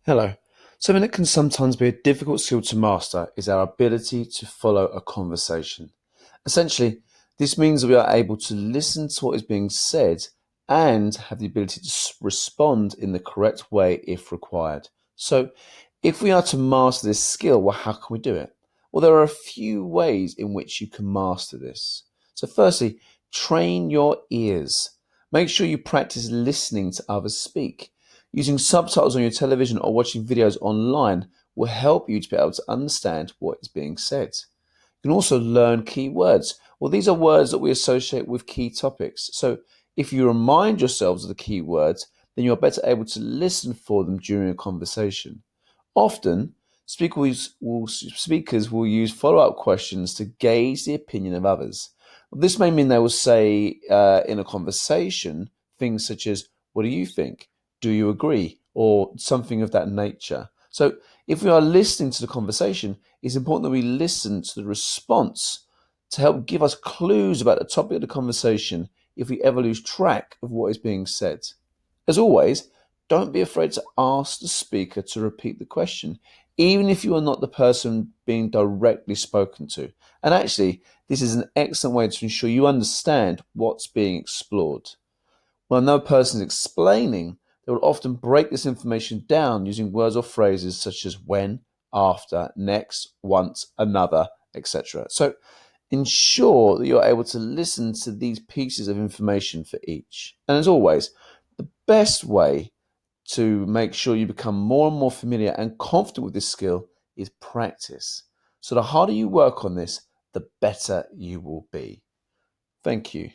Hello. Something that can sometimes be a difficult skill to master is our ability to follow a conversation. Essentially, this means that we are able to listen to what is being said and have the ability to respond in the correct way if required. So, if we are to master this skill, well, how can we do it? Well, there are a few ways in which you can master this. So, firstly, train your ears. Make sure you practice listening to others speak. Using subtitles on your television or watching videos online will help you to be able to understand what is being said. You can also learn key words. Well, these are words that we associate with key topics. So if you remind yourselves of the key words, then you're better able to listen for them during a conversation. Often, speakers will use follow up questions to gauge the opinion of others. This may mean they will say in a conversation things such as, "What do you think? Do you agree?" or something of that nature. So, if we are listening to the conversation, it's important that we listen to the response to help give us clues about the topic of the conversation if we ever lose track of what is being said. As always, don't be afraid to ask the speaker to repeat the question, even if you are not the person being directly spoken to. And actually, this is an excellent way to ensure you understand what's being explored. When another person is explaining, they will often break this information down using words or phrases such as when, after, next, once, another, etc. So ensure that you're able to listen to these pieces of information for each. And as always, the best way to make sure you become more and more familiar and confident with this skill is practice. So the harder you work on this, the better you will be. Thank you.